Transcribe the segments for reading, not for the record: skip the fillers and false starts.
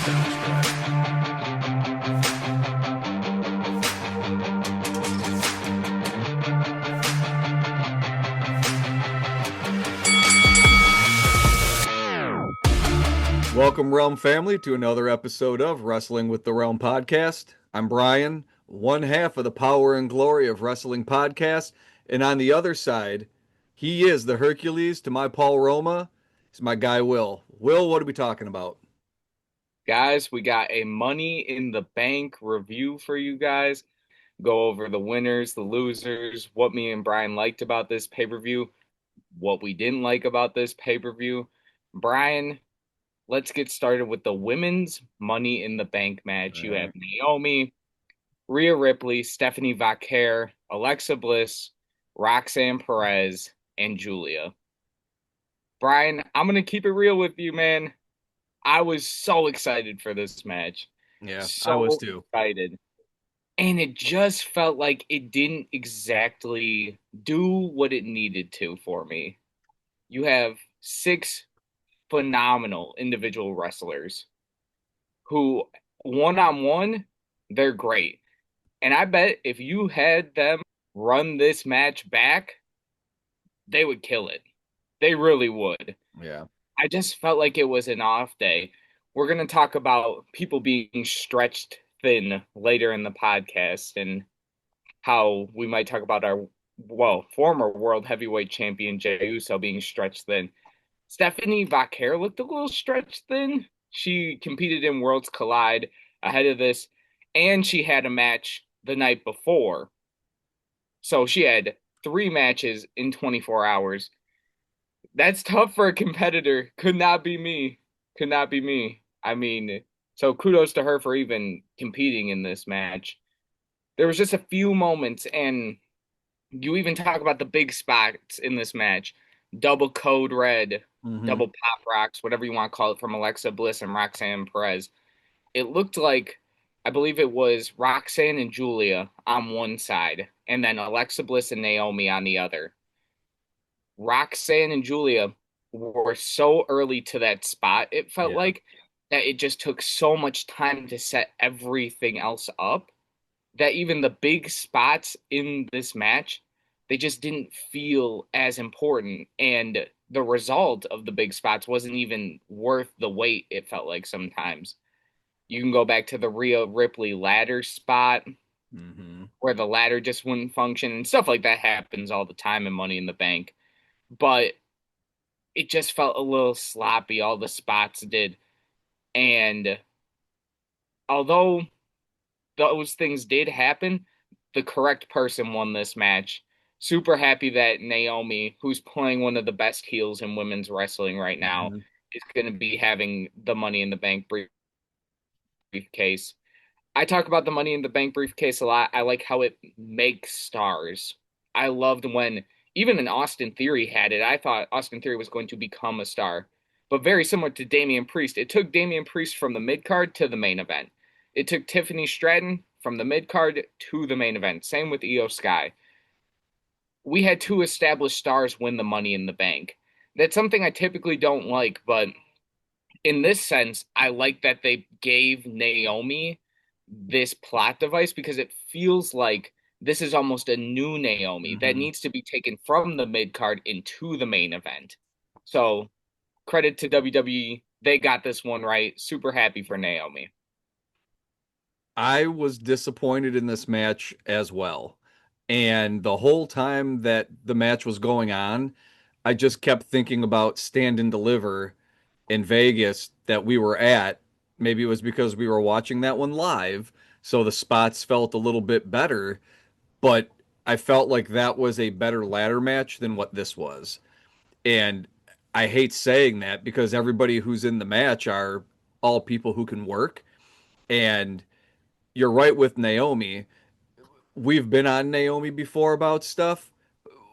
down the stretch. Welcome, Realm family, to another episode of Wrestling with the Realm podcast. I'm Brian, one half of the Power and Glory of Wrestling podcast, and on the other side, he is the Hercules to my Paul Roma. He's my guy, Will. Will, what are we talking about? Guys, we got a Money in the Bank review for you guys. Go over the winners, the losers, what me and Brian liked about this pay-per-view, what we didn't like about this pay-per-view. Brian, let's get started with the women's Money in the Bank match. All You have right. Naomi, Rhea Ripley, Stephanie Vaquer, Alexa Bliss, Roxanne Perez, and Julia. Brian, I'm gonna keep it real with you, man. I was so excited for this match. Yeah, I was So too. excited. And it just felt like it didn't exactly do what it needed to for me. You have six phenomenal individual wrestlers who, one on one, they're great. And I bet if you had them run this match back, they would kill it. They really would. Yeah. I just felt like it was an off day. We're going to talk about people being stretched thin later in the podcast and how we might talk about our, well, former world heavyweight champion Jey Uso being stretched thin. Stephanie Vaquer looked a little stretched thin. She competed in Worlds Collide ahead of this, and she had a match the night before. So she had three matches in 24 hours. That's tough for a competitor. Could not be me. Could not be me. I mean, so kudos to her for even competing in this match. There was just a few moments, and you even talk about the big spots in this match. Double code red, Mm-hmm. double pop rocks, whatever you want to call it, from Alexa Bliss and Roxanne Perez. It looked like, I believe it was Roxanne and Julia on one side, and then Alexa Bliss and Naomi on the other. Roxanne and Julia were so early to that spot, it felt Yeah. like that it just took so much time to set everything else up that even the big spots in this match, they just didn't feel as important. And the result of the big spots wasn't even worth the wait, it felt like sometimes. You can go back to the Rhea Ripley ladder spot Mm-hmm. where the ladder just wouldn't function and stuff like that happens all the time in Money in the Bank. But it just felt a little sloppy, all the spots did. And although those things did happen, the correct person won this match. Super happy that Naomi, who's playing one of the best heels in women's wrestling right now, Mm-hmm. is going to be having the Money in the Bank briefcase. I talk about the Money in the Bank briefcase a lot. I like how it makes stars. I loved when even an Austin Theory had it. I thought Austin Theory was going to become a star. But very similar to Damian Priest, it took Damian Priest from the mid card to the main event. It took Tiffany Stratton from the mid card to the main event. Same with Io Sky. We had two established stars win the Money in the Bank. That's something I typically don't like, but in this sense, I like that they gave Naomi this plot device because it feels like this is almost a new Naomi that Mm-hmm. needs to be taken from the mid card into the main event. So credit to WWE. They got this one right. Super happy for Naomi. I was disappointed in this match as well. And the whole time that the match was going on, I just kept thinking about Stand and Deliver in Vegas that we were at. Maybe it was because we were watching that one live, so the spots felt a little bit better, but I felt like that was a better ladder match than what this was. And I hate saying that because everybody who's in the match are all people who can work. And you're right with Naomi. We've been on Naomi before about stuff.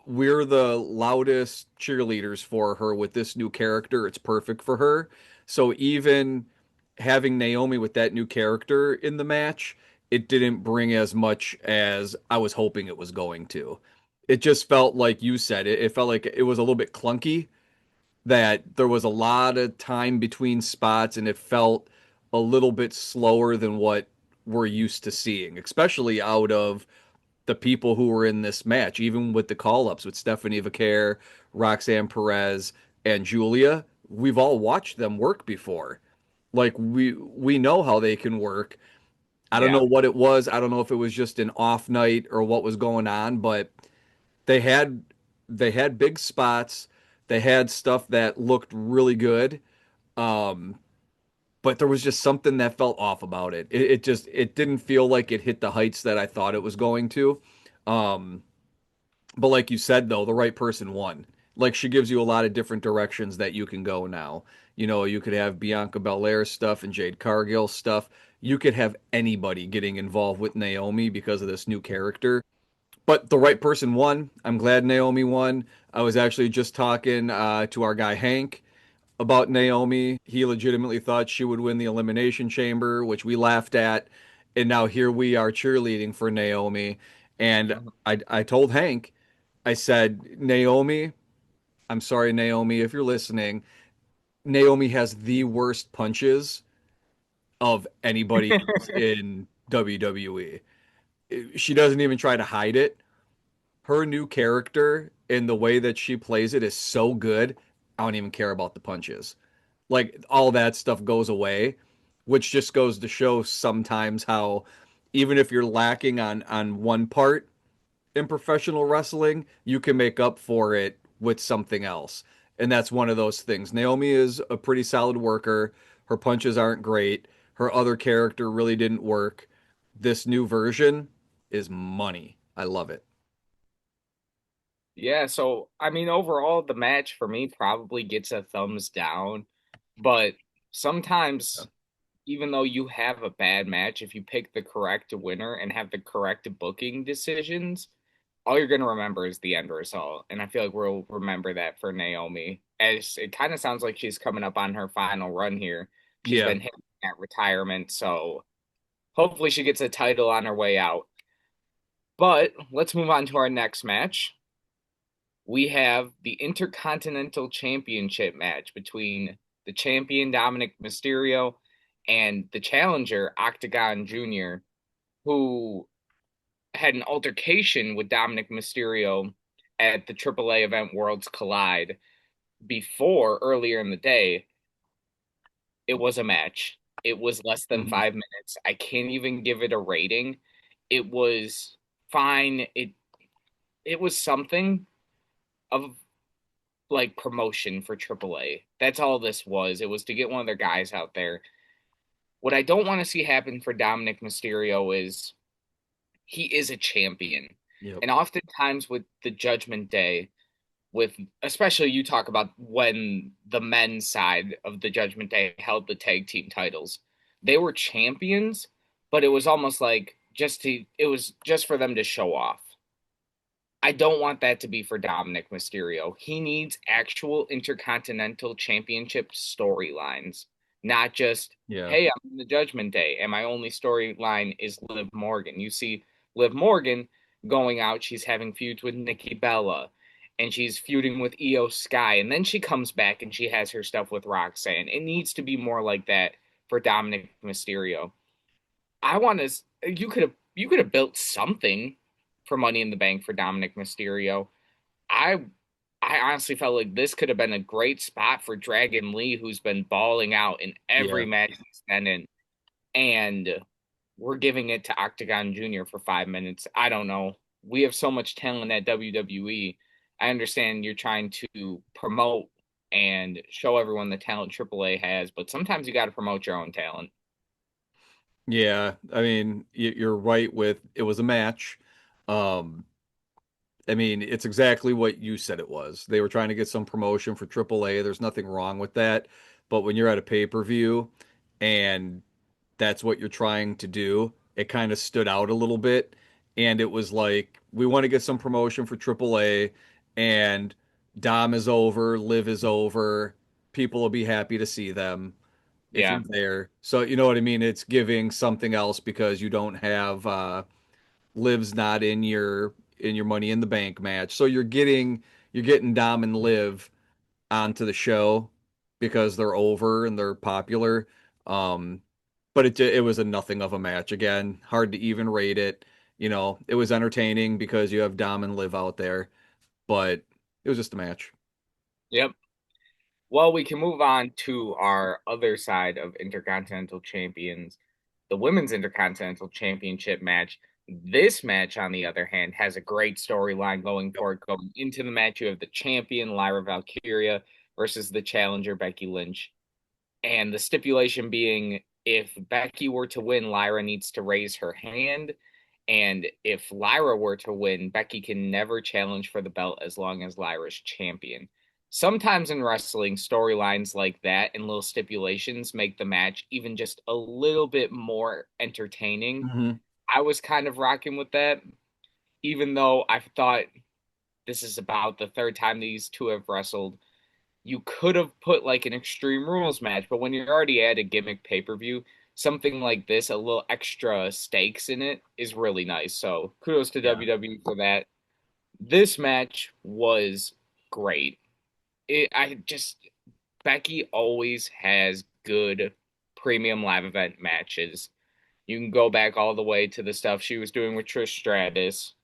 We're the loudest cheerleaders for her with this new character. It's perfect for her. So even having Naomi with that new character in the match, it didn't bring as much as I was hoping it was going to. It just felt like you said it felt like it was a little bit clunky, that there was a lot of time between spots and it felt a little bit slower than what we're used to seeing, especially out of the people who were in this match, even with the call-ups with Stephanie Vaquer, Roxanne Perez, and Julia. We've all watched them work before. Like we know how they can work. I don't Yeah. know what it was. I don't know if it was just an off night or what was going on, but they had they had big spots. They had stuff that looked really good. Um, but there was just something that felt off about it. It just it didn't feel like it hit the heights that I thought it was going to. Um, but like you said though, the right person won. Like she gives you a lot of different directions that you can go now. You know, you could have Bianca Belair stuff and Jade Cargill stuff. You could have anybody getting involved with Naomi because of this new character. But the right person won. I'm glad Naomi won. I was actually just talking to our guy Hank about Naomi. He legitimately thought she would win the Elimination Chamber, which we laughed at. And now here we are cheerleading for Naomi. And Mhm. I told Hank, I said, Naomi, I'm sorry, Naomi, if you're listening, Naomi has the worst punches of anybody who's in WWE. She doesn't even try to hide it. Her new character and the way that she plays it is so good. I don't even care about the punches. Like all that stuff goes away, which just goes to show sometimes how even if you're lacking on one part in professional wrestling, you can make up for it with something else. And that's one of those things. Naomi is a pretty solid worker. Her punches aren't great. Her other character really didn't work. This new version is money. I love it. Yeah, so I mean overall the match for me probably gets a thumbs down, but sometimes even though you have a bad match, if you pick the correct winner and have the correct booking decisions, all you're going to remember is the end result. And I feel like we'll remember that for Naomi. As it kind of sounds like she's coming up on her final run here. She's Yeah. been hitting at retirement, so hopefully she gets a title on her way out. But let's move on to our next match. We have the Intercontinental Championship match between the champion Dominic Mysterio and the challenger Octagon Jr., who had an altercation with Dominic Mysterio at the AAA event Worlds Collide before earlier in the day. It was a match. It was less than Mhm. 5 minutes. I can't even give it a rating. It was fine. It was something of like promotion for AAA. That's all this was. It was to get one of their guys out there. What I don't want to see happen for Dominic Mysterio is he is a champion. Yep. And oftentimes with the Judgment Day, with especially you talk about when the men's side of the Judgment Day held the tag team titles, they were champions, but it was almost like it was just for them to show off. I don't want that to be for Dominic Mysterio. He needs actual Intercontinental Championship storylines, not just, Yeah. hey, I'm in the Judgment Day, and my only storyline is Liv Morgan. You see Liv Morgan going out, she's having feuds with Nikki Bella, and she's feuding with Io Sky, and then she comes back and she has her stuff with Roxanne. It needs to be more like that for Dominic Mysterio. I want to. You could have built something for Money in the Bank for Dominic Mysterio. I I honestly felt like this could have been a great spot for Dragon Lee, who's been balling out in every Yeah. match he's been in, and we're giving it to Octagon Jr. for 5 minutes. I don't know. We have so much talent at WWE. I understand you're trying to promote and show everyone the talent AAA has, but sometimes you got to promote your own talent. Yeah. I mean, you're right with it was a match. Um, I mean, it's exactly what you said it was. They were trying to get some promotion for AAA. There's nothing wrong with that. But when you're at a pay-per-view and that's what you're trying to do, it kind of stood out a little bit. And it was like, we want to get some promotion for AAA, and Dom is over, Liv is over. People will be happy to see them if Yeah. you're there. So, you know what I mean? It's giving something else because you don't have Liv's not in your Money in the Bank match. So you're getting Dom and Liv onto the show because they're over and they're popular. Um, but it was a nothing of a match again. Hard to even rate it. It was entertaining because you have Dom and Liv out there, but it was just a match. Yep. Well, we can move on to our other side of Intercontinental Champions, the Women's Intercontinental Championship match. This match, on the other hand, has a great storyline going Yep. for it. Going into the match, you have the champion, Lyra Valkyria, versus the challenger, Becky Lynch. And the stipulation being if Becky were to win, Lyra needs to raise her hand. And if Lyra were to win, Becky can never challenge for the belt as long as Lyra's champion. Sometimes in wrestling, storylines like that and little stipulations make the match even just a little bit more entertaining. Hmm. I was kind of rocking with that, even though I thought this is about the third time these two have wrestled. You could have put like an Extreme Rules match, but when you're already at a gimmick pay per view, something like this, a little extra stakes in it, is really nice. So kudos to Yeah. WWE for that. This match was great. I just Becky always has good premium live event matches. You can go back all the way to the stuff she was doing with Trish Stratus,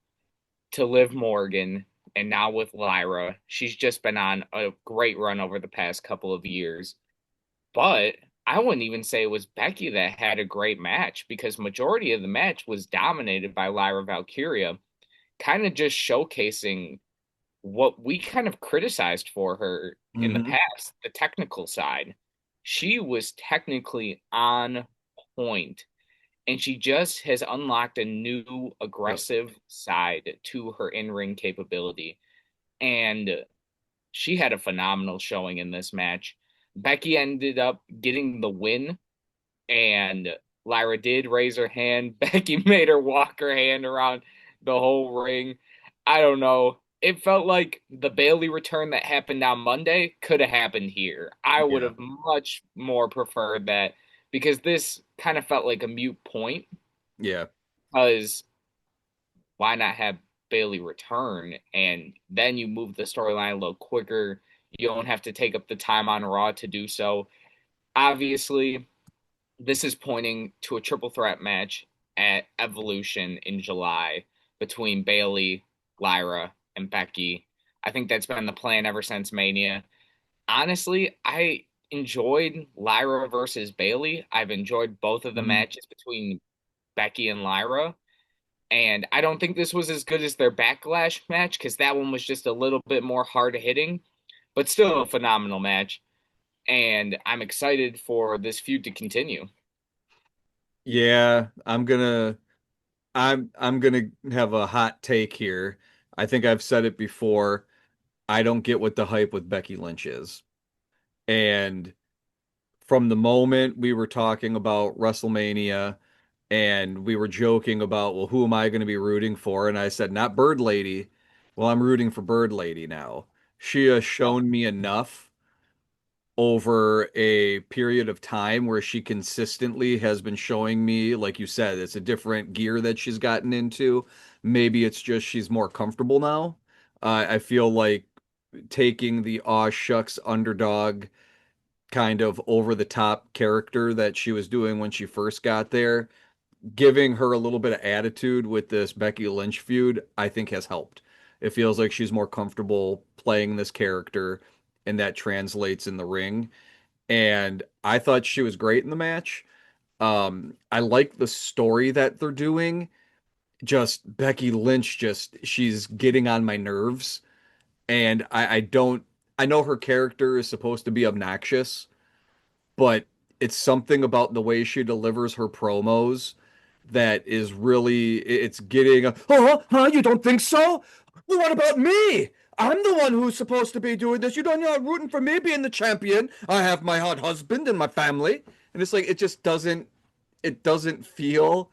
to Liv Morgan, and now with Lyra. She's just been on a great run over the past couple of years. But I wouldn't even say it was Becky that had a great match because majority of the match was dominated by Lyra Valkyria, kind of just showcasing what we kind of criticized for her in the Hmm. past, the technical side. She was technically on point, and she just has unlocked a new Yep. aggressive side to her in-ring capability. And she had a phenomenal showing in this match. Becky ended up getting the win, and Lyra did raise her hand. Becky made her walk her hand around the whole ring. I don't know. It felt like the Bailey return that happened on Monday could have happened here. I would Yeah. have much more preferred that because this kind of felt like a mute point. Yeah. Because why not have Bailey return and then you move the storyline a little quicker? You don't have to take up the time on Raw to do so. Obviously, this is pointing to a triple threat match at Evolution in July between Bailey, Lyra, and Becky. I think that's been the plan ever since Mania. Honestly, I enjoyed Lyra versus Bailey. I've enjoyed both of the Hmm. matches between Becky and Lyra. And I don't think this was as good as their Backlash match because that one was just a little bit more hard hitting, but still a phenomenal match. And I'm excited for this feud to continue. Yeah. I'm gonna have a hot take here. I think I've said it before. I don't get what the hype with Becky Lynch is. And from the moment we were talking about WrestleMania and we were joking about, well, who am I going to be rooting for? And I said, not Bird Lady. Well, I'm rooting for Bird Lady now. She has Yep. shown me enough over a period of time where she consistently has been showing me, like you said, it's a different gear that she's gotten into. Maybe it's just she's more comfortable now. I feel like taking the aw shucks underdog kind of over the top character that she was doing when she first got there, giving her a little bit of attitude with this Becky Lynch feud, I think has helped. It feels like she's more comfortable playing this character, and that translates in the ring. And I thought she was great in the match. I like the story that they're doing. Just Becky Lynch, just she's getting on my nerves, and I don't. I know her character is supposed to be obnoxious, but it's something about the way she delivers her promos that is really it's getting you don't think so? Well, what about me? I'm the one who's supposed to be doing this. You don't know rooting for me being the champion. I have my hot husband and my family. And it's like it doesn't feel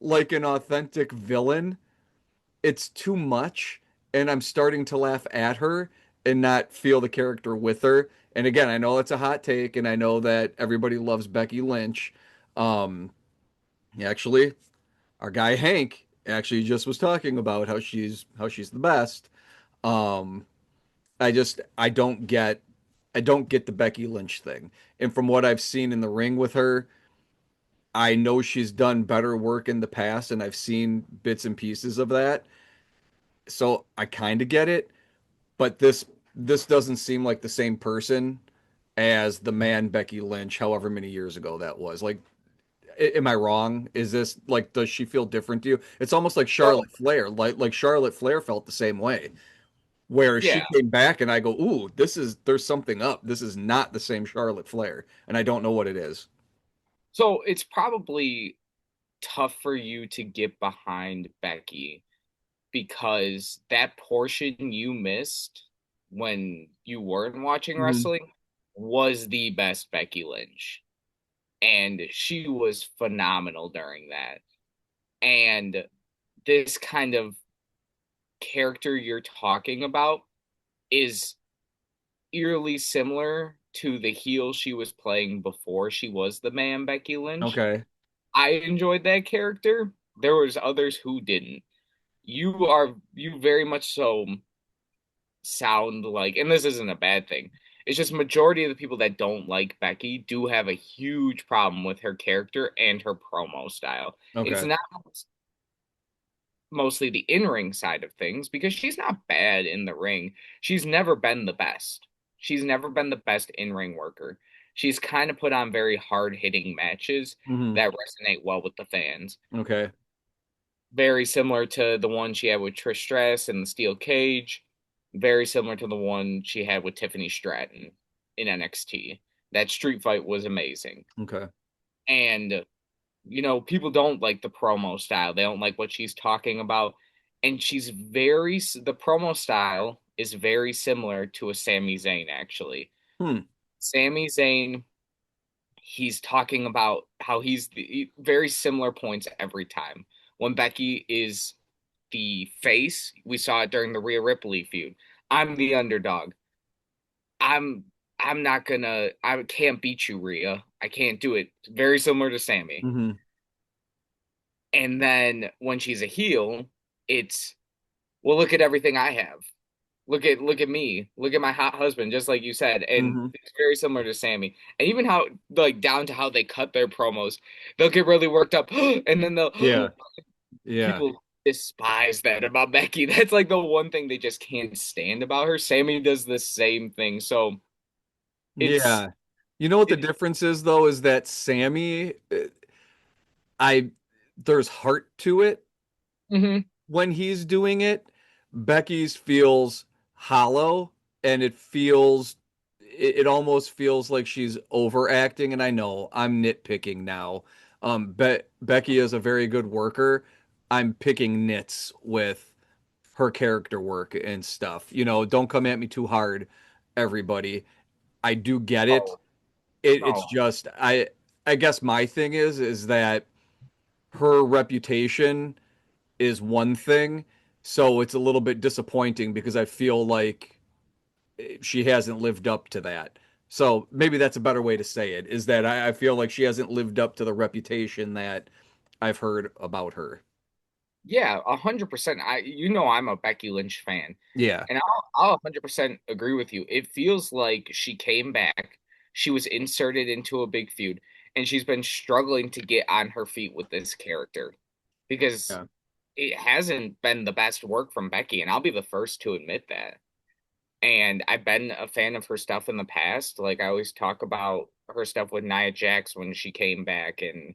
like an authentic villain. It's too much, and I'm starting to laugh at her and not feel the character with her. And again, I know it's a hot take, and I know that everybody loves Becky Lynch. Um, actually, our guy Hank actually just was talking about how she's the best. Um, I don't get the Becky Lynch thing. And from what I've seen in the ring with her, I know she's done better work in the past, and I've seen bits and pieces of that. So I kind of get it, but this doesn't seem like the same person as the man Becky Lynch, however many years ago that was. Like, am I wrong? Is this like, does she feel different to you? It's almost like Well, Charlotte Flair. Like Charlotte Flair felt the same way, where she yeah. came back and I go, ooh, there's something up. This is not the same Charlotte Flair, and I don't know what it is. So it's probably tough for you to get behind Becky because that portion you missed when you weren't watching Hmm. wrestling was the best Becky Lynch. And she was phenomenal during that. And this kind of character you're talking about is eerily similar to the heel she was playing before she was the man Becky Lynch. Okay. I enjoyed that character. There was others who didn't. You very much so sound like, and this isn't a bad thing. It's just majority of the people that don't like Becky do have a huge problem with her character and her promo style. It's Okay. not mostly the in-ring side of things because she's not bad in the ring. She's never been the best. She's never been the best in-ring worker. She's kind of put on very hard-hitting matches Hmm. that resonate well with the fans. Okay. Very similar to the one she had with Trish Stratus in the Steel Cage. Very similar to the one she had with Tiffany Stratton in NXT. That street fight was amazing. Okay. And people don't like the promo style. They don't like what she's talking about. And the promo style is very similar to a Sami Zayn, actually. Hmm. Sami Zayn, he's talking about how very similar points every time. When Becky is the face, we saw it during the Rhea Ripley feud. I'm the underdog. I'm I can't beat you, Rhea. I can't do it. Very similar to Sammy. Hmm. And then when she's a heel, it's well, look at everything I have. Look at me. Look at my hot husband, just like you said. And Hmm. it's very similar to Sammy. And even how like down to how they cut their promos. They'll get really worked up and then Yeah. they'll Yeah. people despise that about Becky. That's like the one thing they just can't stand about her. Sammy does the same thing. So it's Yeah. You know what the it difference is though, is that Sammy, I there's heart to it mhm. when he's doing it. Becky's feels hollow, and it almost feels like she's overacting, and I know I'm nitpicking now. Becky is a very good worker. I'm picking nits with her character work and stuff. Don't come at me too hard, everybody. I do get it. Oh It's no. just I guess my thing is that her reputation is one thing, so it's a little bit disappointing because I feel like she hasn't lived up to that. So maybe that's a better way to say it, is that I feel like she hasn't lived up to the reputation that I've heard about her. Yeah, 100%. I'm a Becky Lynch fan. Yeah. And I'll 100% agree with you. It feels like she came back, she was inserted into a big feud, and she's been struggling to get on her feet with this character because Yeah. it hasn't been the best work from Becky, and I'll be the first to admit that. And I've been a fan of her stuff in the past. Like I always talk about her stuff with Nia Jax when she came back and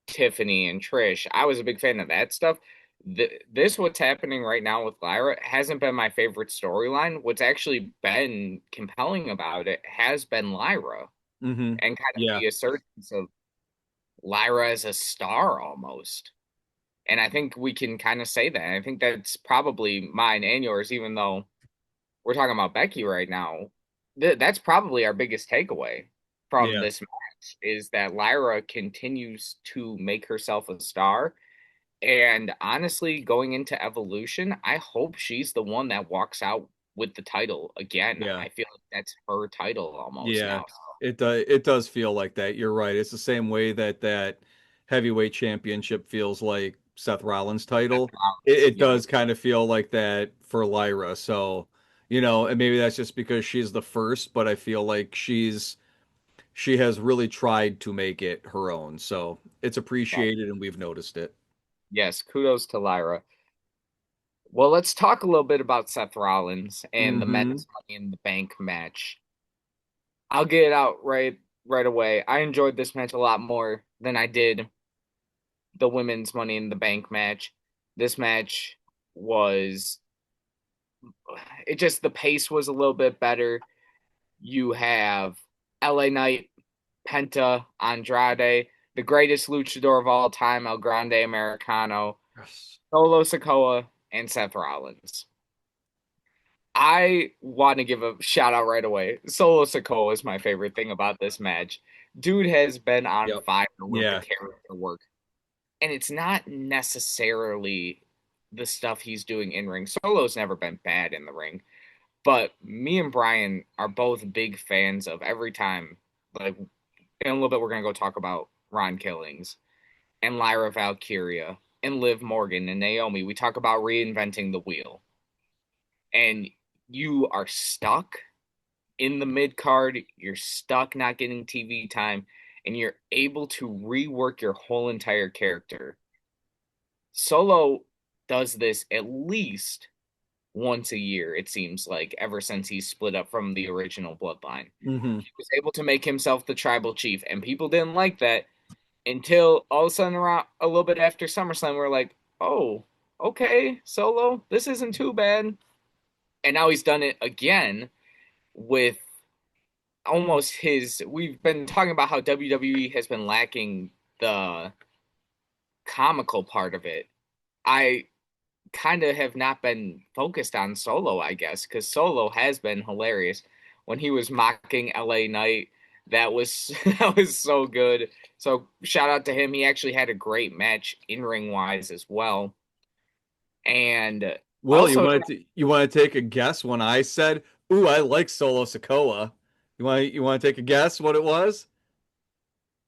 Tiffany and Trish. I was a big fan of that stuff. This what's happening right now with Lyra hasn't been my favorite storyline. What's actually been compelling about it has been Lyra Hmm. and kind of Yeah. the assertions of Lyra as a star almost. And I think we can kind of say that. I think that's probably mine and yours, even though we're talking about Becky right now. That's probably our biggest takeaway from Yeah. this match is that Lyra continues to make herself a star. And honestly, going into Evolution, I hope she's the one that walks out with the title again. Yeah. I feel like that's her title almost Yeah. now. It does feel like that. You're right. It's the same way that heavyweight championship feels like Seth Rollins' title. It Yep. does kind of feel like that for Lyra. So, and maybe that's just because she's the first, but I feel like she has really tried to make it her own. So it's Yeah. appreciated and we've noticed it. Yes, kudos to Lyra. Well, let's talk a little bit about Seth Rollins and the Hmm. men's Money in the Bank match. I'll get it out right away. I enjoyed this match a lot more than I did the women's Money in the Bank match. This match was it just the pace was a little bit better. You have LA Knight, Penta, Andrade, the greatest luchador of all time, El Grande Americano, Yes. Solo Sikoa, and Seth Rollins. I want to give a shout out right away. Solo Sikoa is my favorite thing about this match. Dude has been on Yep. fire with the Yeah. character work, and it's not necessarily the stuff he's doing in ring. Solo's never been bad in the ring, but me and Brian are both big fans of every time. Like in a little bit, we're gonna go talk about Ron Killings and Lyra Valkyria and Liv Morgan and Naomi. We talk about reinventing the wheel, and you are stuck in the mid card, you're stuck not getting TV time, and you're able to rework your whole entire character. Solo does this at least once a year, it seems like, ever since he's split up from the original bloodline. Hmm. He was able to make himself the tribal chief, and people didn't like that until all of a sudden, around a little bit after SummerSlam, we're like, oh, okay, Solo, this isn't too bad. And now he's done it again with almost his. We've been talking about how WWE has been lacking the comical part of it. I kind of have not been focused on Solo, I guess, because Solo has been hilarious. When he was mocking LA Knight, that was that was so good. So shout out to him. He actually had a great match in ring wise as well. And Will, also, you want to take a guess when I said, "Ooh, I like Solo Sokoa." You want to take a guess what it was?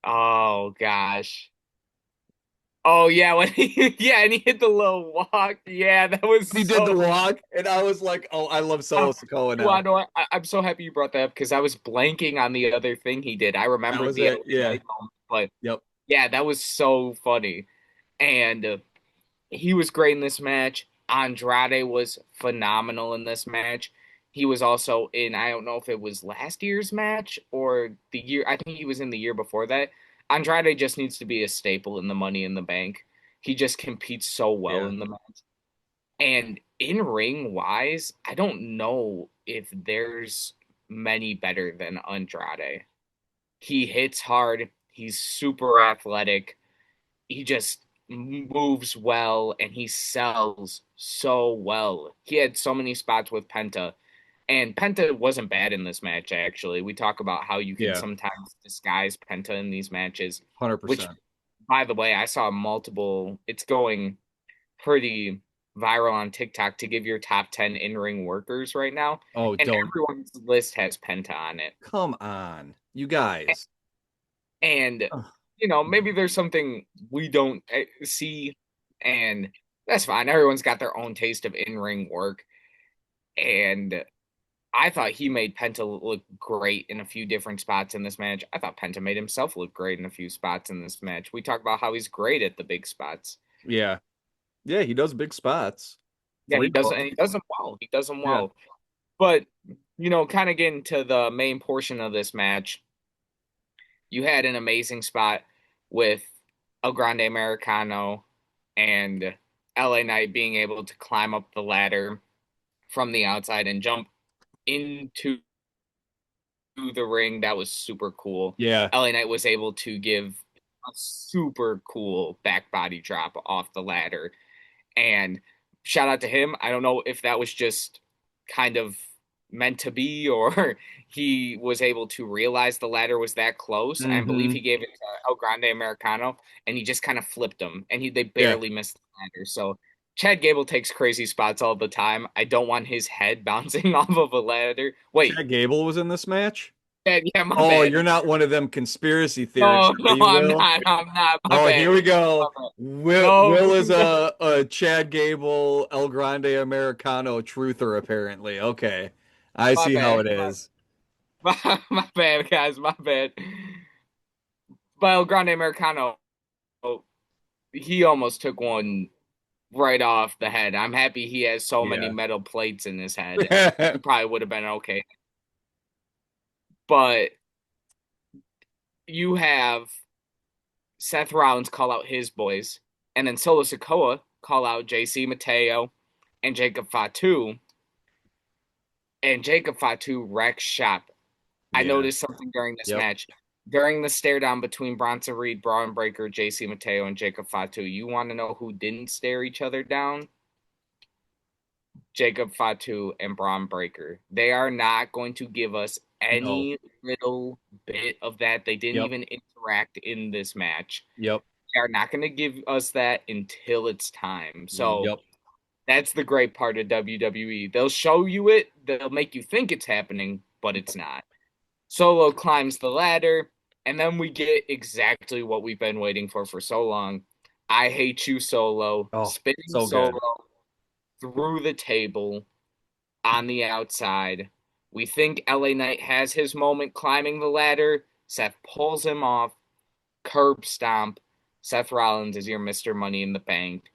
oh gosh. Oh yeah, when he yeah, and he hit the little walk. Yeah, that was He did the so walk, and I was like, "Oh, I love Oh, Solo Sokoa you want now." to know what? I'm so happy you brought that up because I was blanking on the other thing he did. I That remembered was the it. LA Yeah. Knight moment, but Yep. yeah, that was so funny. And he was great in this match. Andrade was phenomenal in this match. He was also in, I don't know if it was last year's match or the year, I think he was in the year before that. Andrade just needs to be a staple in the Money in the Bank. He just competes so well Yeah. in the match. And in ring wise, I don't know if there's many better than Andrade. He hits hard, he's super athletic, he just moves well, and he sells so well. He had so many spots with Penta, and Penta wasn't bad in this match, actually. We talk about how you can Yeah. sometimes disguise Penta in these matches, which, 100%. by the way, I saw multiple, it's going pretty viral on TikTok to give your top 10 in-ring workers right now, Oh, and don't. everyone's list has Penta on it. Come on. You guys. And Ugh. maybe there's something we don't see, and that's fine. Everyone's got their own taste of in-ring work, and I thought he made Penta look great in a few different spots in this match. I thought Penta made himself look great in a few spots in this match. We talk about how he's great at the big spots. Yeah. Yeah, he does big spots. Yeah, Three of he does them well. He does them them. Yeah. well. But kind of getting to the main portion of this match, you had an amazing spot with El Grande Americano and LA Knight being able to climb up the ladder from the outside and jump into the ring. That was super cool. Yeah. LA Knight was able to give a super cool back body drop off the ladder. And shout out to him. I don't know if that was just kind of meant to be or he was able to realize the ladder was that close. I believe Hmm. he gave it to El Grande Americano and he just kind of flipped him and they Yeah. barely missed the ladder. So Chad Gable takes crazy spots all the time. I don't want his head bouncing off of a ladder. Wait, Chad Gable was in this match? yeah, my Oh, bad. you're not one of them conspiracy theorists, No, are no, you, I'm Will? not. I'm not. My Oh, bad. here we My go. bad. Will No, is a Chad Gable, El Grande Americano truther, apparently. Okay. I my see how bad. it is. My bad, guys. My bad. But El Grande Americano, he almost took one right off the head. I'm happy he has so many Yeah. metal plates in his head. He probably would have been okay. But you have Seth Rollins call out his boys, and then Solo Sikoa call out JC Mateo and Jacob Fatu, and Jacob Fatu wrecks shop. I Yeah. noticed something during this Yep. match. During the stare down between Bronson Reed, Braun Breaker, JC Mateo, and Jacob Fatu, you want to know who didn't stare each other down? Jacob Fatu and Braun Breaker. They are not going to give us No. any little bit of that. They didn't Yep. even interact in this match. Yep. They are not going to give us that until it's time. So Yep. that's the great part of WWE. They'll show you it, they'll make you think it's happening, but it's not. Solo climbs the ladder, and then we get exactly what we've been waiting for so long. I hate you, Solo. Oh, Spinning so good. Solo through the table on the outside. We think LA Knight has his moment climbing the ladder. Seth pulls him off, curb stomp. Seth Rollins is your Mr. Money in the Bank.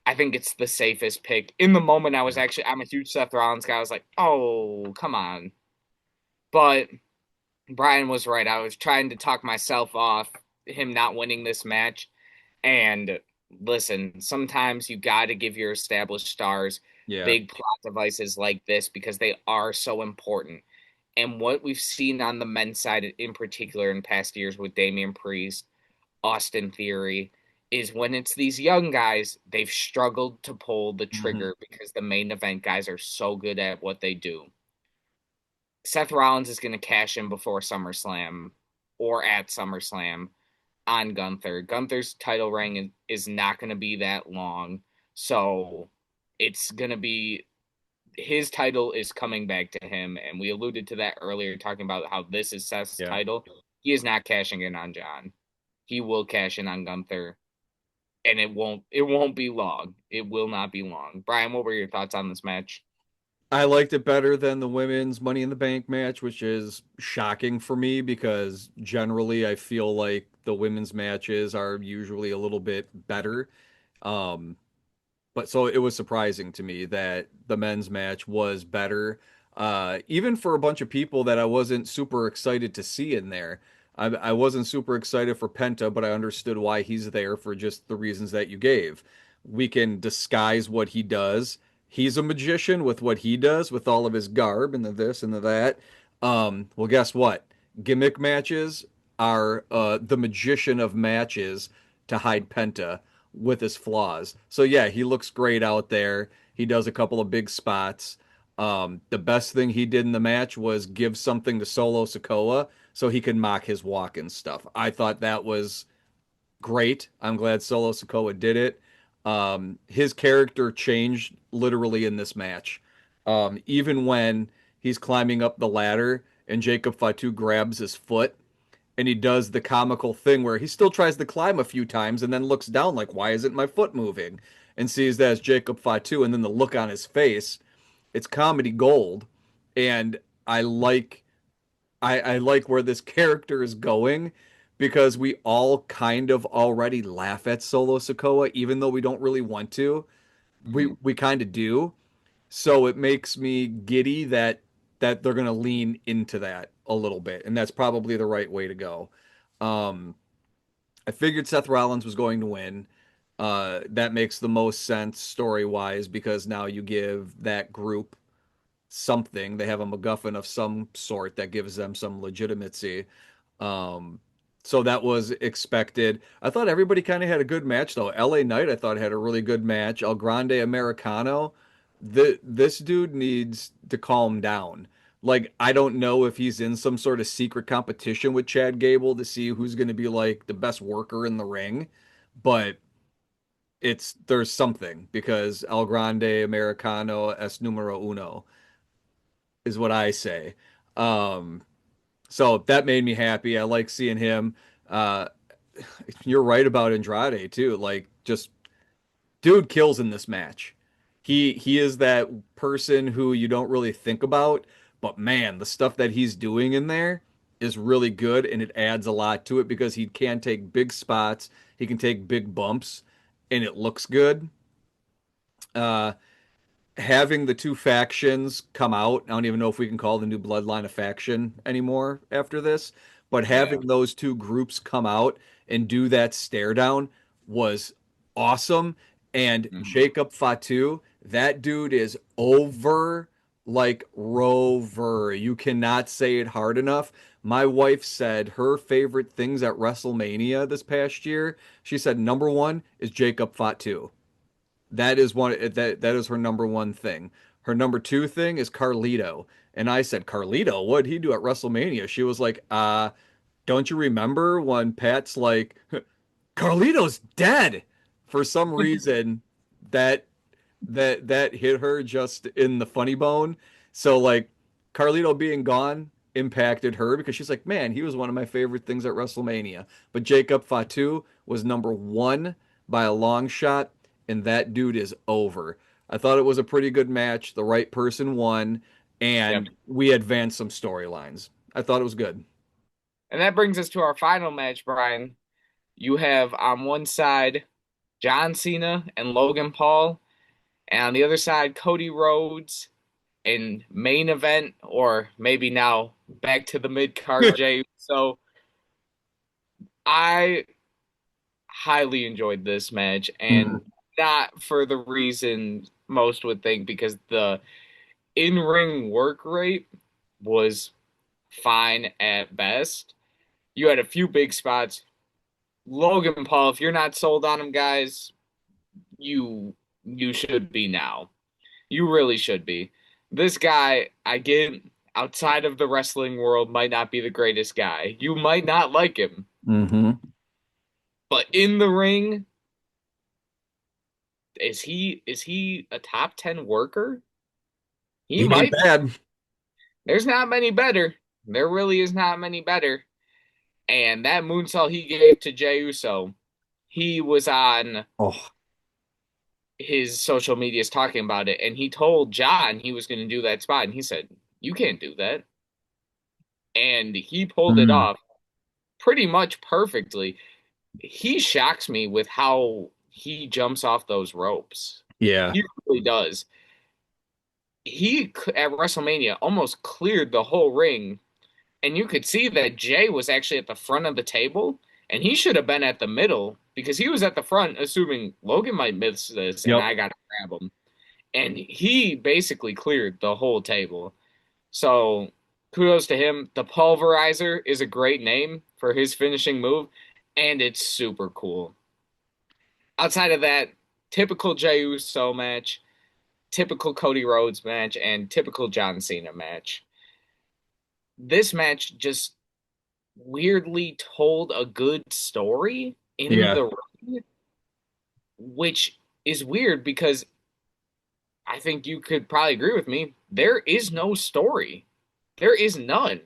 I think it's the safest pick. In the moment, I'm a huge Seth Rollins guy. I was like, oh, come on. But Brian was right. I was trying to talk myself off him not winning this match. And listen, sometimes you got to give your established stars Yeah. big plot devices like this because they are so important. And what we've seen on the men's side in particular in past years with Damian Priest, Austin Theory, is when it's these young guys, they've struggled to pull the Hmm. trigger because the main event guys are so good at what they do. Seth Rollins is going to cash in before SummerSlam or at SummerSlam on Gunther. Gunther's title reign is not going to be that long. So it's going to be his title is coming back to him. And we alluded to that earlier, talking about how this is Seth's Yeah. title. He is not cashing in on John. He will cash in on Gunther. And it won't be long. It will not be long. Brian, what were your thoughts on this match? I liked it better than the women's Money in the Bank match, which is shocking for me because generally I feel like the women's matches are usually a little bit better. Um, but so it was surprising to me that the men's match was better, even for a bunch of people that I wasn't super excited to see in there. I wasn't super excited for Penta, but I understood why he's there for just the reasons that you gave. We can disguise what he does. He's a magician with what he does, with all of his garb and the this and the that. Well, guess what? Gimmick matches are the magician of matches to hide Penta with his flaws. So yeah, he looks great out there. He does a couple of big spots. The best thing he did in the match was give something to Solo Sikoa so he could mock his walk and stuff. I thought that was great. I'm glad Solo Sikoa did it. His character changed literally in this match. Even when he's climbing up the ladder and Jacob Fatu grabs his foot and he does the comical thing where he still tries to climb a few times and then looks down like, why isn't my foot moving? And sees that as Jacob Fatu, and then the look on his face, it's comedy gold. And I like I like where this character is going because we all kind of already laugh at Solo Sokoa, even though we don't really want to. Mm-hmm. We kind of do. So it makes me giddy that they're gonna lean into that a little bit, and that's probably the right way to go. Um, I figured Seth Rollins was going to win. That makes the most sense story wise because now you give that group something. They have a MacGuffin of some sort that gives them some legitimacy. Um, so that was expected. I thought everybody kind of had a good match though. LA Knight I thought had a really good match. El Grande Americano, this dude needs to calm down. Like I don't know if he's in some sort of secret competition with Chad Gable to see who's going to be like the best worker in the ring, but it's there's something because El Grande Americano es numero uno is what I say. Um, so that made me happy. I like seeing him. Uh, you're right about Andrade too. Like just dude kills in this match. He is that person who you don't really think about, But man, the stuff that he's doing in there is really good and it adds a lot to it because he can take big spots, he can take big bumps, and it looks good. Uh, Having the two factions come out, I don't even know if we can call the new bloodline a faction anymore after this, but Yeah. having those two groups come out and do that stare down was awesome. And Mhm. Jacob Fatu, that dude is over like Rover. You cannot say it hard enough. My wife said her favorite things at WrestleMania this past year, she said number one is Jacob Fatu. That is her number one thing. Her number two thing is Carlito. And I said, Carlito, what'd he do at WrestleMania? She was like, don't you remember when Pat's like, Carlito's dead? For some reason, that that hit her just in the funny bone. So like Carlito being gone impacted her because she's like, man, he was one of my favorite things at WrestleMania. But Jacob Fatu was number one by a long shot, and that dude is over. I thought it was a pretty good match. The right person won, Yep. and we advanced some storylines. I thought it was good. And that brings us to our final match, Brian. You have on one side John Cena and Logan Paul, and on the other side Cody Rhodes in main event, or maybe now back to the mid card Jay. So I highly enjoyed this match, Mhm. and not for the reason most would think, because the in ring work rate was fine at best. You had a few big spots. Logan Paul, if you're not sold on him, guys, you should be now. You really should be. This guy, I get, outside of the wrestling world, might not be the greatest guy. You might not like him, Mm-hmm. but in the ring, is he a top 10 worker? He He ain't might. bad. There's not many better. There really is not many better. And that moonsault he gave to Jey Uso, he was on Oh, his social medias talking about it, and he told John he was going to do that spot, and he said, "You can't do that," and he pulled it mm. off pretty much perfectly. He shocks me with how he jumps off those ropes. Yeah. He really does. He at WrestleMania almost cleared the whole ring, and you could see that Jay was actually at the front of the table, and he should have been at the middle because he was at the front, assuming Logan might miss this, and Yep. I got to grab him. And he basically cleared the whole table. So kudos to him. The Pulverizer is a great name for his finishing move, and it's super cool. Outside of that, typical Jey Uso match, typical Cody Rhodes match, and typical John Cena match. This match just weirdly told a good story in Yeah. the ring, which is weird because I think you could probably agree with me. There is no story. There is none.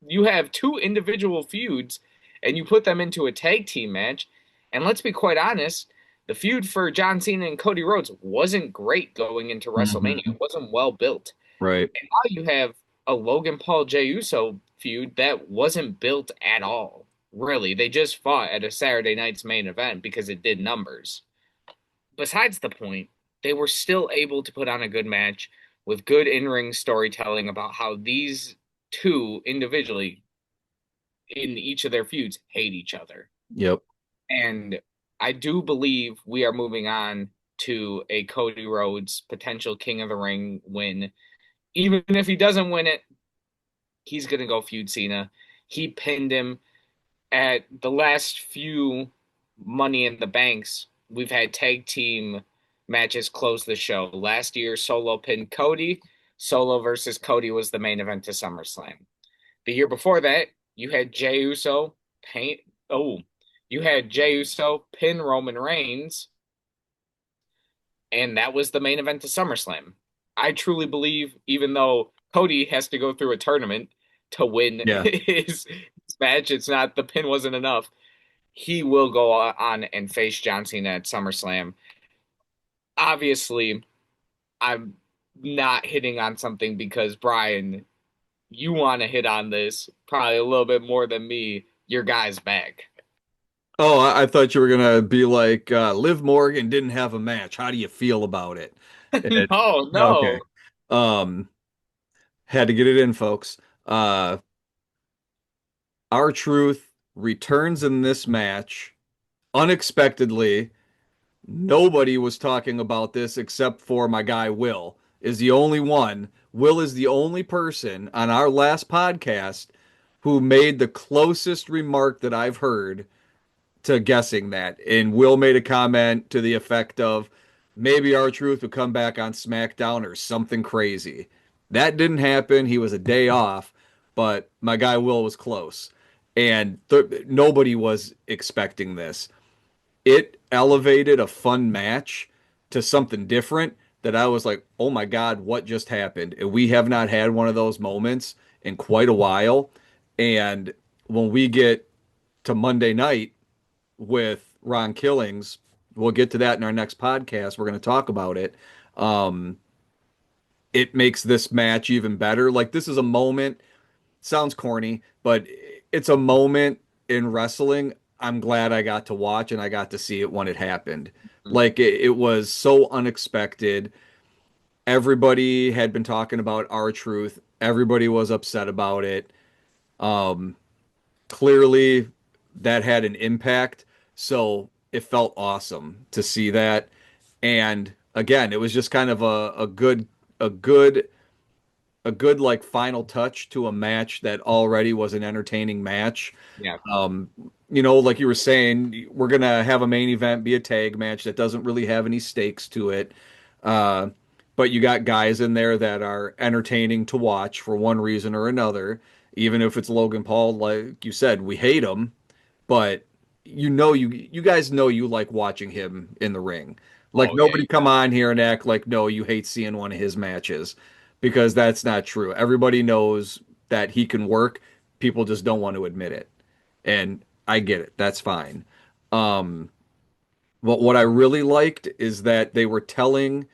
You have two individual feuds and you put them into a tag team match. And let's be quite honest, the feud for John Cena and Cody Rhodes wasn't great going into WrestleMania. Hmm. It wasn't well built. Right. And now you have a Logan Paul Jey Uso feud that wasn't built at all. Really, they just fought at a Saturday night's main event because it did numbers. Besides the point, they were still able to put on a good match with good in-ring storytelling about how these two individually in each of their feuds hate each other. Yep. And I do believe we are moving on to a Cody Rhodes potential King of the Ring win. Even if he doesn't win it, he's going to go feud Cena. He pinned him at the last few Money in the Banks. We've had tag team matches close the show. Last year, Solo pinned Cody. Solo versus Cody was the main event to SummerSlam. The year before that, you had Jey Uso paint. Oh, you had Jey Uso pin Roman Reigns, and that was the main event to SummerSlam. I truly believe, even though Cody has to go through a tournament to win Yeah. his match, it's not the pin wasn't enough. He will go on and face John Cena at SummerSlam. Obviously, I'm not hitting on something because Brian, you want to hit on this probably a little bit more than me. Your guy's back. Oh, I thought you were gonna be like, Liv Morgan didn't have a match. How do you feel about it? And- No, okay. no. Um, Had to get it in, folks. Uh, R-Truth returns in this match unexpectedly. Nobody was talking about this except for my guy Will is the only one. Will is the only person on our last podcast who made the closest remark that I've heard to guessing that. And Will made a comment to the effect of maybe R-Truth would come back on SmackDown or something crazy. That didn't happen. He was a day off, but my guy Will was close. And nobody was expecting this. It elevated a fun match to something different that I was like, oh my God, what just happened? And we have not had one of those moments in quite a while. And when we get to Monday night, with Ron Killings. We'll get to that in our next podcast. We're going to talk about it. Um, it makes this match even better. Like, this is a moment, sounds corny, but it's a moment in wrestling I'm glad I got to watch and I got to see it when it happened. Like, it was so unexpected. Everybody had been talking about R-Truth. Everybody was upset about it. Um, Clearly that had an impact. So it felt awesome to see that. And again, it was just kind of a good, a good like final touch to a match that already was an entertaining match. Yeah, Um, like you were saying, we're gonna have a main event be a tag match that doesn't really have any stakes to it. Uh, but you got guys in there that are entertaining to watch for one reason or another. Even if it's Logan Paul, like you said, we hate him, but you guys know you like watching him in the ring. Like oh yeah, nobody come on here and act like no, you hate seeing one of his matches because that's not true. Everybody knows that he can work. People just don't want to admit it. And I get it. That's fine. Um, but what I really liked is that they were telling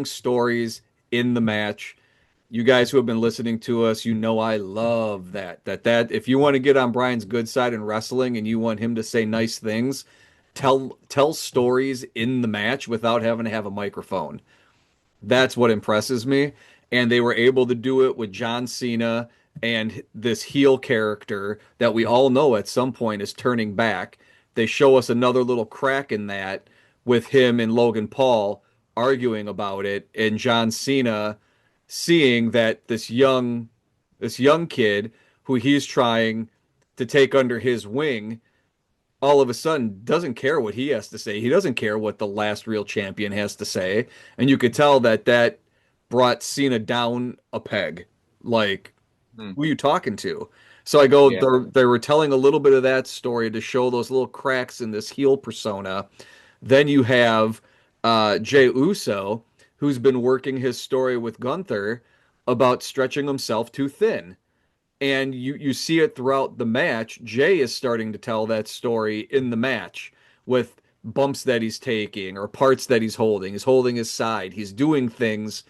stories in the match. You guys who have been listening to us, you know I love that if you want to get on Brian's good side in wrestling and you want him to say nice things, tell stories in the match without having to have a microphone. That's what impresses me. And they were able to do it with John Cena and this heel character that we all know at some point is turning back. They show us another little crack in that with him and Logan Paul arguing about it, and John Cena seeing that this young kid who he's trying to take under his wing all of a sudden doesn't care what he has to say. He doesn't care what the last real champion has to say. And you could tell that brought Cena down a peg. Like, mm, who are you talking to? So I go, yeah, they were telling a little bit of that story to show those little cracks in this heel persona. Then you have Jey Uso, who's been working his story with Gunther about stretching himself too thin, and you see it throughout the match. Jay is starting to tell that story in the match with bumps that he's taking or parts that he's holding. He's holding his side. He's doing things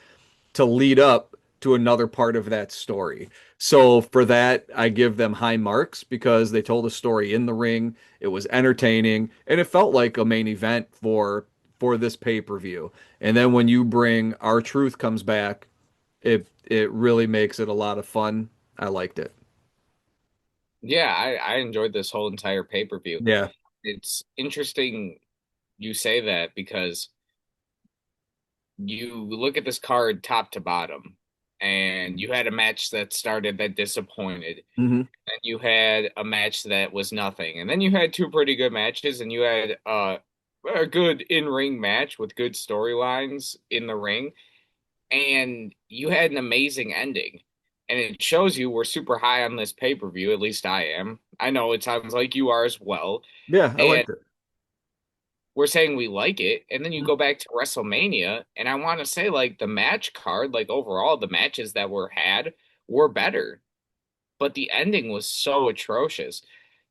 to lead up to another part of that story. So for that, I give them high marks because they told a story in the ring. It was entertaining and it felt like a main event for this pay-per-view. And then when you bring R-Truth comes back, it really makes it a lot of fun. I liked it. yeah. I enjoyed this whole entire pay-per-view. Yeah. It's interesting you say that because you look at this card top to bottom, and you had a match that started that disappointed, Hmm. and you had a match that was nothing, and then you had two pretty good matches, and you had a good in-ring match with good storylines in the ring, and you had an amazing ending. And it shows you we're super high on this pay-per-view, at least I am. I know it sounds like you are as well. Yeah, I And liked it. we're saying we like it, and then you go back to WrestleMania, and I want to say like the match card, like overall the matches that were had were better, but the ending was so atrocious.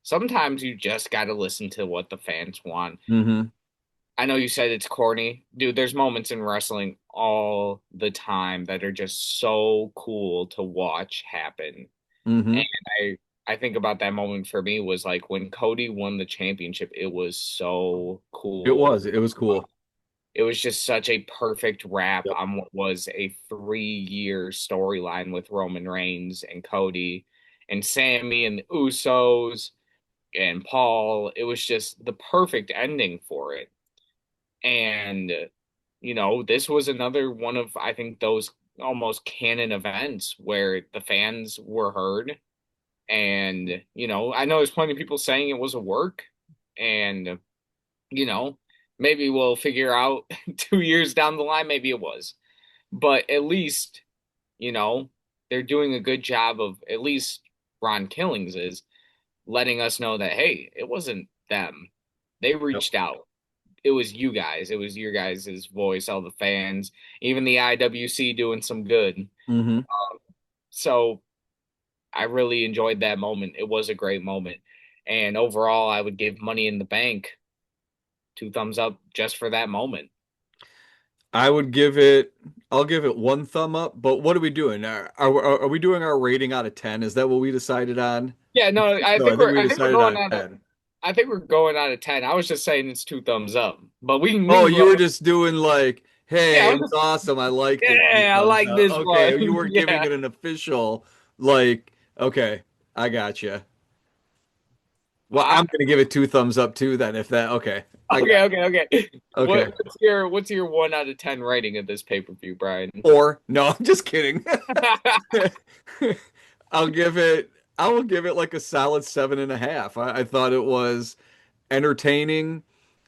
Sometimes you just got to listen to what the fans want. Hmm. I know you said it's corny, dude. There's moments in wrestling all the time that are just so cool to watch happen. And Hmm. I think about that moment for me was like when Cody won the championship, it was so It cool. was. It was cool. It was just such a perfect wrap Yep. on what was a 3 year storyline with Roman Reigns and Cody and Sammy and the Usos and Paul. It was just the perfect ending for it. And, this was another one of, I think, those almost canon events where the fans were heard. And, I know there's plenty of people saying it was a work. And, you know, maybe we'll figure out 2 years down the line, maybe it was. But at least, you know, they're doing a good job of, at least Ron Killings is letting us know that, hey, it wasn't them. They Yep. reached out. It was you guys. It was your guys' voice, all the fans, even the IWC doing some good. Hmm. So I really enjoyed that moment. It was a great moment. And overall, I would give Money in the Bank 2 thumbs up just for that moment. I would give it. I'll give it one thumb up. But what are we doing? Are we doing our rating out of 10? Is that what we decided on? Yeah, no, No, I think we decided on 10. I think we're going out of 10. I was just saying it's 2 thumbs up. But Oh, we can you go. were just doing like, Yeah, hey, I it was was just awesome. I liked it. Two yeah, I thumbs like up. this Okay, you one. weren't giving Yeah. it an official, like, okay, I got you. Well, I, I'm gonna give it two thumbs up too. Then, if that, okay, I got. okay. Okay. What's your 1 out of 10 rating of this pay-per-view, Brian? Or no, I'm just kidding. I'll give it. I will give it like a solid 7.5. I thought it was entertaining.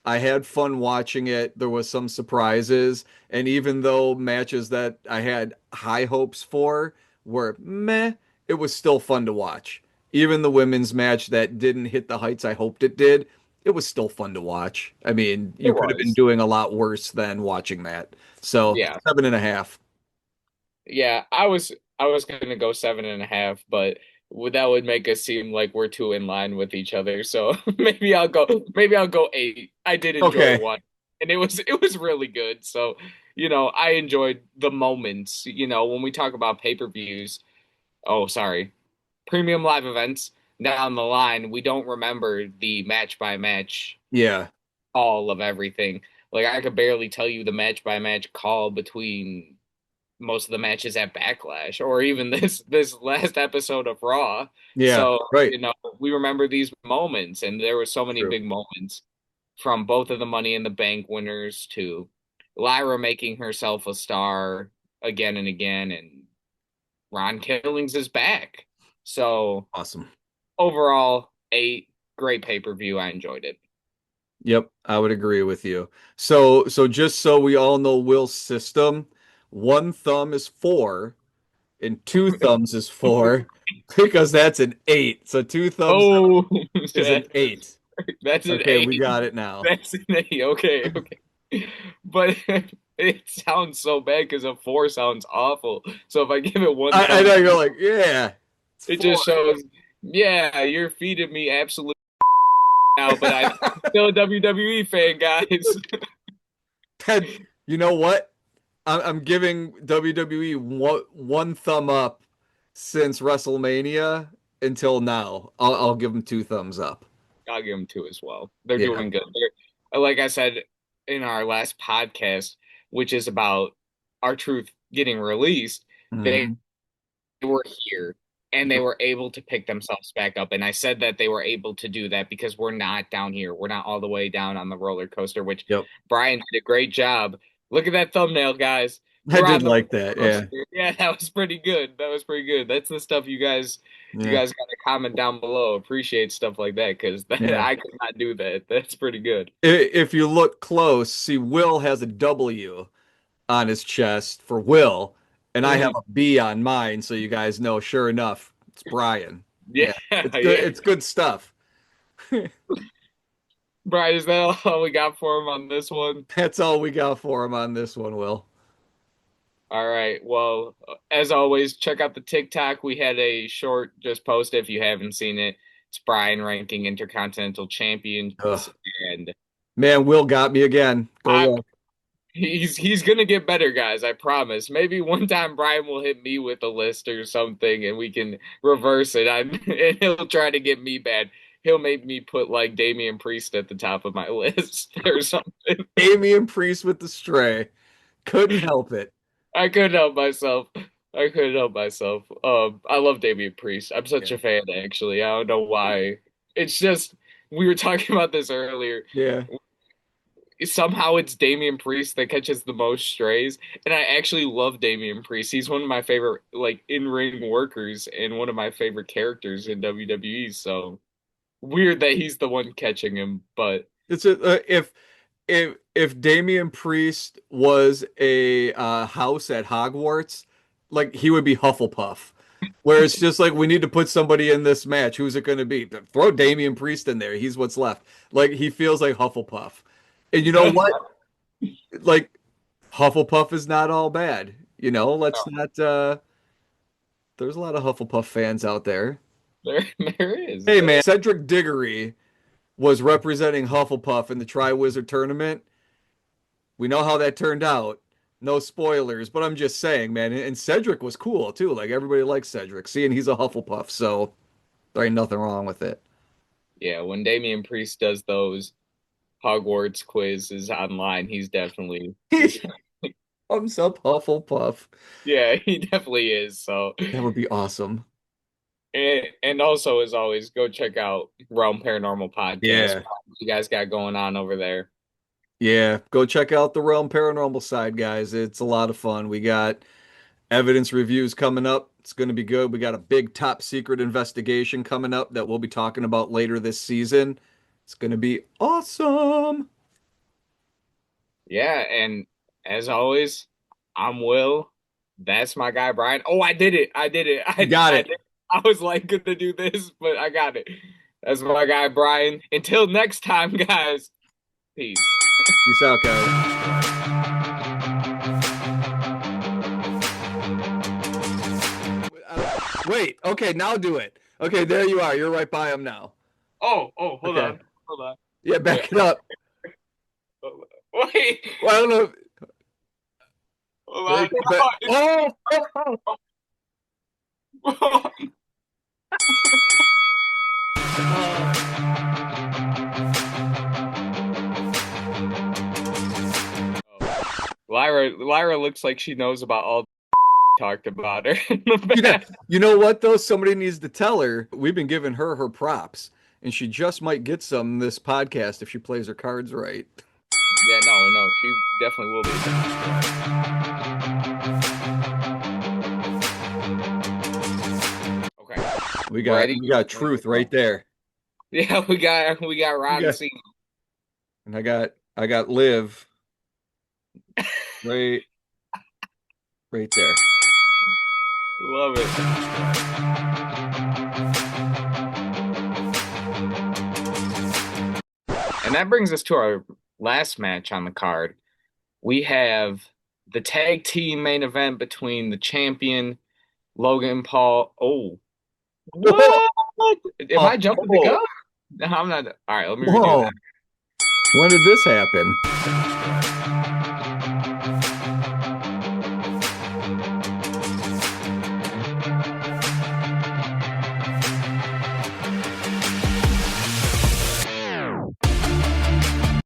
I had fun watching it. There was some surprises, and even though matches that I had high hopes for were meh, it was still fun to watch. Even the women's match that didn't hit the heights I hoped it did, it was still fun to watch. I mean, It you could have been was. doing a lot worse than watching that. So Yeah. 7.5. Yeah, I was gonna go 7.5, but that would make us seem like we're too in line with each other. So maybe I'll go 8. I did enjoy Okay. one, and it was really good. So, I enjoyed the moments. When we talk about pay-per-views, oh, sorry, premium live events down the line, we don't remember the match by match Yeah. all of everything. Like I could barely tell you the match by match call between most of the matches at Backlash or even this last episode of Raw. Yeah. So, Right. we remember these moments and there were so many True. big moments from both of the Money in the Bank winners to Lyra making herself a star again and again and Ron Killings is back. So, Awesome. overall, a great pay-per-view. I enjoyed it. Yep, I would agree with you. So just so we all know Will's system, one thumb is four and two thumbs is four because that's an eight. So two thumbs up Oh, is an eight. that's an Okay, we 8. got it now. That's an 8. Okay, okay. But it sounds so bad because a 4 sounds awful. So if I give it one I thumb, know you're like, yeah, it's it four. just shows, yeah, you're feeding me absolute now, but I'm still a WWE fan, guys. Ted, you know what? I'm giving WWE one thumb up since WrestleMania until now. I'll give them two thumbs up. I'll give them 2 as well. They're Yeah. doing good. Like I said in our last podcast, which is about our truth getting released, they Hmm. were here and they Yep. were able to pick themselves back up. And I said that they were able to do that because we're not down here. We're not all the way down on the roller coaster, which Yep. Brian did a great job. Look at that thumbnail, guys. I We're did on the like that. roller Yeah. coaster. Yeah, that was pretty good. That was pretty good. That's the stuff you Yeah. guys got to comment down below. Appreciate stuff like that because Yeah. I could not do that. That's pretty good. If you look close, see Will has a W on his chest for Will, and I have Mhm. a B on mine, so you guys know, sure enough, it's Brian. Yeah, Yeah. It's good. yeah. It's good stuff. Brian, is that all we got for him on this one? That's all we got for him on this one, Will. All right. Well, as always, check out the TikTok. We had a short just post if you haven't seen it. It's Brian ranking Intercontinental Champions, Ugh. and Man, Will got me again. Go I Will. He's gonna get better, guys. I promise. Maybe one time Brian will hit me with a list or something, and we can reverse it. And he'll try to get me bad. He'll make me put like Damian Priest at the top of my list or something. Damian Priest with the stray. Couldn't help it. I couldn't help myself. I couldn't help myself. I love Damian Priest. I'm such Yeah. a fan, actually. I don't know why. It's just we were talking about this earlier. Yeah. Somehow it's Damian Priest that catches the most strays, and I actually love Damian Priest. He's one of my favorite like in-ring workers and one of my favorite characters in WWE. So weird that he's the one catching him, but It's a if Damian Priest was a house at Hogwarts, like he would be Hufflepuff. Where it's just like we need to put somebody in this match. Who's it going to be? Throw Damian Priest in there. He's what's left. Like he feels like Hufflepuff. And you know what? Like Hufflepuff is not all bad. Let's not there's a lot of Hufflepuff fans out there. there is. Hey man, Cedric Diggory was representing Hufflepuff in the Triwizard Tournament. We know how that turned out. No spoilers, but I'm just saying, man. And Cedric was cool too. Like everybody likes Cedric. Seeing he's a Hufflepuff, so there ain't nothing wrong with it. Yeah, when Damian Priest does those Hogwarts quizzes online, he's He comes up Hufflepuff. yeah, he definitely is. So That would be awesome. and also as always, go check out Realm Paranormal Podcast. Yeah. What you guys got going on over there? Yeah. Go check out the Realm Paranormal side, guys. It's a lot of fun. We got evidence reviews coming up. It's going to be good. We got a big top secret investigation coming up that we'll be talking about later this season. It's going to be awesome. Yeah, and as always, I'm Will. That's my guy Brian. Oh, I did it. I did it. You got I it. did. I was like gonna do this, but I got it. That's my guy Brian. Until next time, guys. Peace. Peace out, guys. Wait. Okay, now do it. Okay, there you are. You're right by him now. Hold Okay. on. Hold on. Yeah, Wait. back it up. Wait. Well, I don't know. Hold There you on. go. Lyra looks like she knows about all talked about her in the You know, past. you know what though? Somebody needs to tell her we've been giving her props, and she just might get some in this podcast if she plays her cards right. Yeah, no, she definitely will be. Okay. We got Ready? we got truth right there. Yeah, we got We Ron got, Cena. and I got Liv right there. Love it. And that brings us to our last match on the card. We have the tag team main event between the champion Logan Paul. Oh, what? Am I jumping the Oh, gun? No, I'm not. All right, let me redo whoa! that. When did this happen?